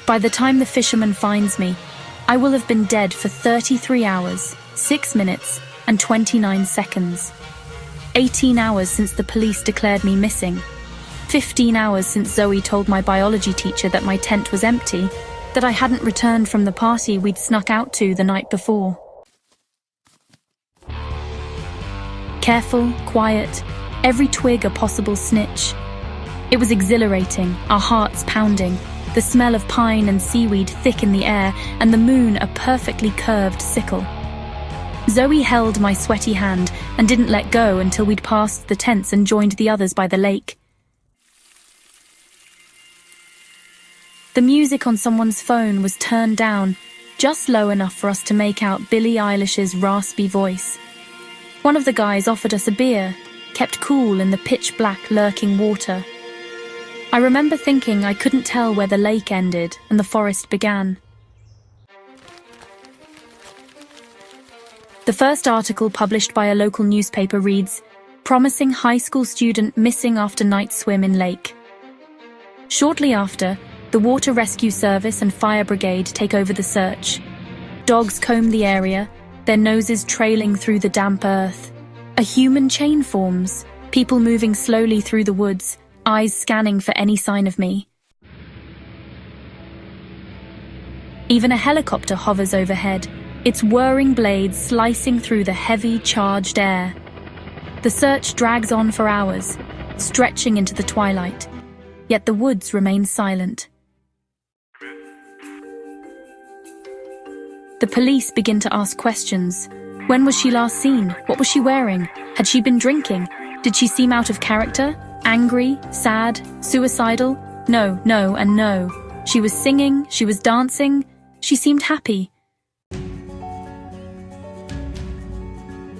By the time the fisherman finds me, I will have been dead for 33 hours, 6 minutes, and 29 seconds. 18 hours since the police declared me missing. 15 hours since Zoe told my biology teacher that my tent was empty, that I hadn't returned from the party we'd snuck out to the night before. Careful, quiet, every twig a possible snitch. It was exhilarating, our hearts pounding, the smell of pine and seaweed thick in the air, and the moon a perfectly curved sickle. Zoe held my sweaty hand and didn't let go until we'd passed the tents and joined the others by the lake. The music on someone's phone was turned down, just low enough for us to make out Billie Eilish's raspy voice. One of the guys offered us a beer, kept cool in the pitch-black lurking water. I remember thinking I couldn't tell where the lake ended and the forest began. The first article published by a local newspaper reads, "Promising high school student missing after night swim in lake." Shortly after, the Water Rescue Service and Fire Brigade take over the search. Dogs comb the area, their noses trailing through the damp earth. A human chain forms, people moving slowly through the woods, eyes scanning for any sign of me. Even a helicopter hovers overhead, its whirring blades slicing through the heavy, charged air. The search drags on for hours, stretching into the twilight, yet the woods remain silent. The police begin to ask questions. When was she last seen? What was she wearing? Had she been drinking? Did she seem out of character? Angry? Sad? Suicidal? No, and no. She was singing, she was dancing, she seemed happy.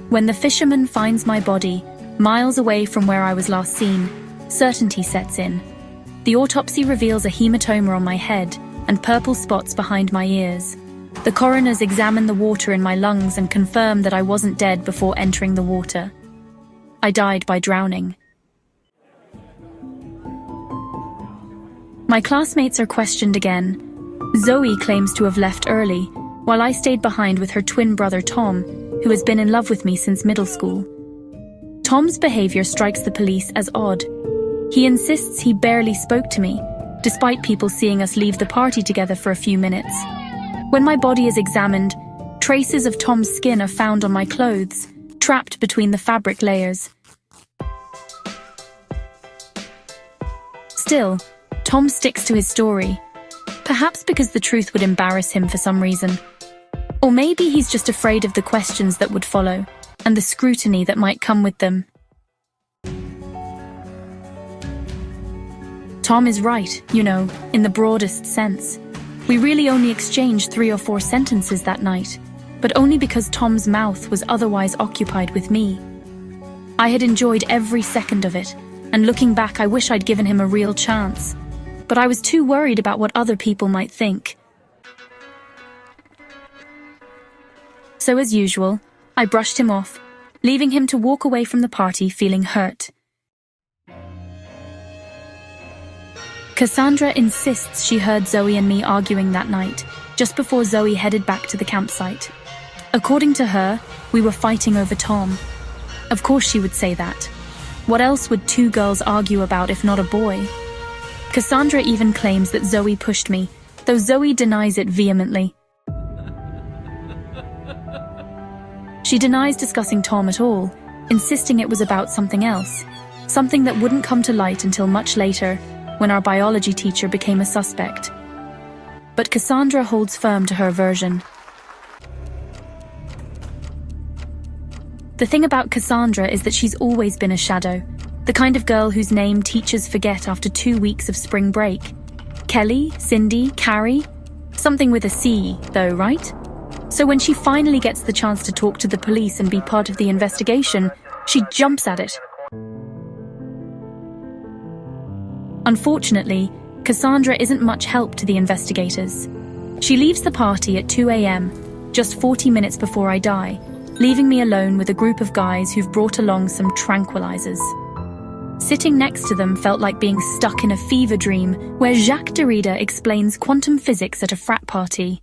When the fisherman finds my body, miles away from where I was last seen, certainty sets in. The autopsy reveals a hematoma on my head and purple spots behind my ears. The coroners examine the water in my lungs and confirm that I wasn't dead before entering the water. I died by drowning. My classmates are questioned again. Zoe claims to have left early, while I stayed behind with her twin brother Tom, who has been in love with me since middle school. Tom's behavior strikes the police as odd. He insists he barely spoke to me, despite people seeing us leave the party together for a few minutes. When my body is examined, traces of Tom's skin are found on my clothes, trapped between the fabric layers. Still, Tom sticks to his story, perhaps because the truth would embarrass him for some reason. Or maybe he's just afraid of the questions that would follow, and the scrutiny that might come with them. Tom is right, in the broadest sense. We really only exchanged 3 or 4 sentences that night, but only because Tom's mouth was otherwise occupied with me. I had enjoyed every second of it, and looking back I wish I'd given him a real chance. But I was too worried about what other people might think. So as usual, I brushed him off, leaving him to walk away from the party feeling hurt. Cassandra insists she heard Zoe and me arguing that night, just before Zoe headed back to the campsite. According to her, we were fighting over Tom. Of course she would say that. What else would 2 girls argue about if not a boy? Cassandra even claims that Zoe pushed me, though Zoe denies it vehemently. She denies discussing Tom at all, insisting it was about something else, something that wouldn't come to light until much later, when our biology teacher became a suspect. But Cassandra holds firm to her version. The thing about Cassandra is that she's always been a shadow, the kind of girl whose name teachers forget after 2 weeks of spring break. Kelly, Cindy, Carrie? Something with a C, though, right? So when she finally gets the chance to talk to the police and be part of the investigation, she jumps at it. Unfortunately, Cassandra isn't much help to the investigators. She leaves the party at 2 a.m., just 40 minutes before I die, leaving me alone with a group of guys who've brought along some tranquilizers. Sitting next to them felt like being stuck in a fever dream where Jacques Derrida explains quantum physics at a frat party.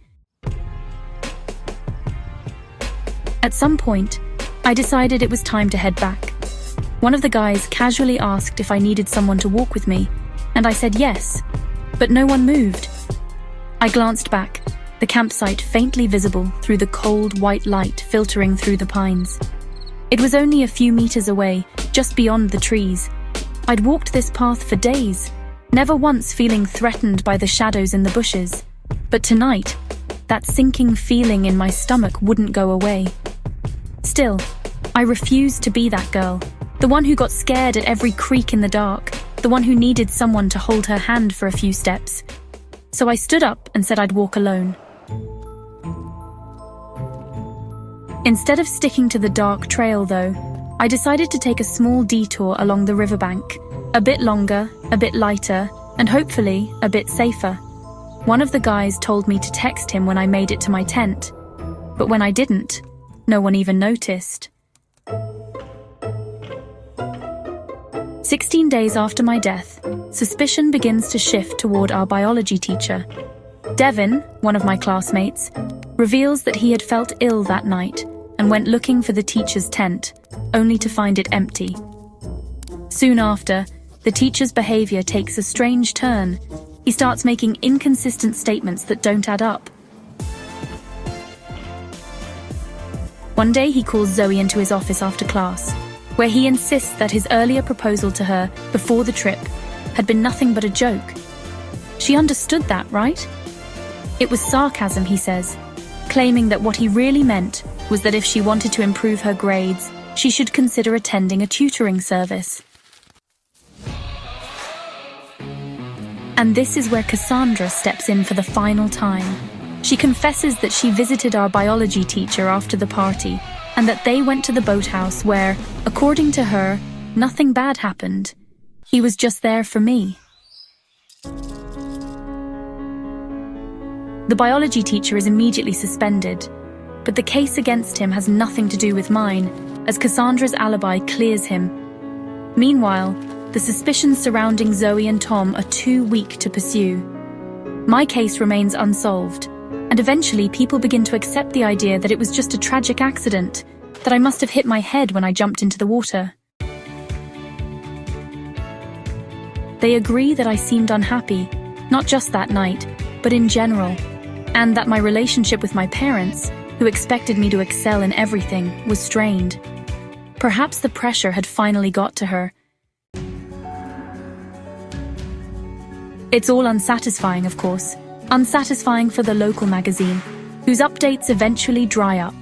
At some point, I decided it was time to head back. One of the guys casually asked if I needed someone to walk with me, and I said yes, but no one moved. I glanced back, the campsite faintly visible through the cold white light filtering through the pines. It was only a few meters away, just beyond the trees. I'd walked this path for days, never once feeling threatened by the shadows in the bushes. But tonight, that sinking feeling in my stomach wouldn't go away. Still, I refused to be that girl, the one who got scared at every creak in the dark, the one who needed someone to hold her hand for a few steps. So I stood up and said I'd walk alone. Instead of sticking to the dark trail, though, I decided to take a small detour along the riverbank, a bit longer, a bit lighter, and hopefully a bit safer. One of the guys told me to text him when I made it to my tent, but when I didn't, no one even noticed. 16 days after my death, suspicion begins to shift toward our biology teacher. Devin, one of my classmates, reveals that he had felt ill that night and went looking for the teacher's tent, only to find it empty. Soon after, the teacher's behavior takes a strange turn. He starts making inconsistent statements that don't add up. One day he calls Zoe into his office after class, where he insists that his earlier proposal to her before the trip had been nothing but a joke. She understood that, right? It was sarcasm, he says, claiming that what he really meant was that if she wanted to improve her grades, she should consider attending a tutoring service. And this is where Cassandra steps in for the final time. She confesses that she visited our biology teacher after the party, and that they went to the boathouse where, according to her, nothing bad happened. He was just there for me. The biology teacher is immediately suspended, but the case against him has nothing to do with mine, as Cassandra's alibi clears him. Meanwhile, the suspicions surrounding Zoe and Tom are too weak to pursue. My case remains unsolved, and eventually people begin to accept the idea that it was just a tragic accident, that I must have hit my head when I jumped into the water. They agree that I seemed unhappy, not just that night, but in general, and that my relationship with my parents, who expected me to excel in everything, was strained. Perhaps the pressure had finally got to her. It's all unsatisfying, of course. Unsatisfying for the local magazine, whose updates eventually dry up.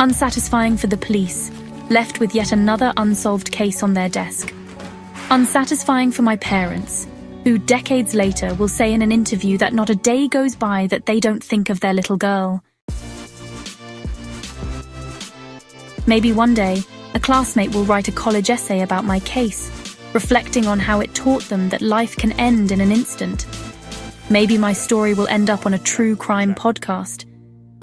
Unsatisfying for the police, left with yet another unsolved case on their desk. Unsatisfying for my parents, who decades later will say in an interview that not a day goes by that they don't think of their little girl. Maybe one day, a classmate will write a college essay about my case, reflecting on how it taught them that life can end in an instant. Maybe my story will end up on a true crime podcast,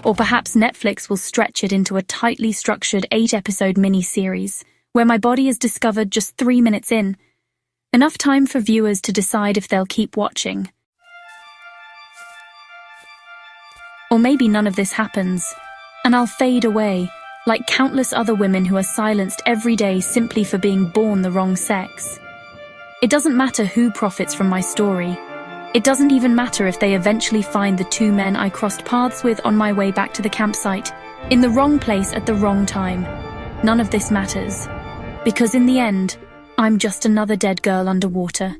or perhaps Netflix will stretch it into a tightly structured 8-episode mini-series, where my body is discovered just 3 minutes in, enough time for viewers to decide if they'll keep watching. Or maybe none of this happens, and I'll fade away, like countless other women who are silenced every day simply for being born the wrong sex. It doesn't matter who profits from my story. It doesn't even matter if they eventually find the 2 men I crossed paths with on my way back to the campsite, in the wrong place at the wrong time. None of this matters, because in the end, I'm just another dead girl underwater.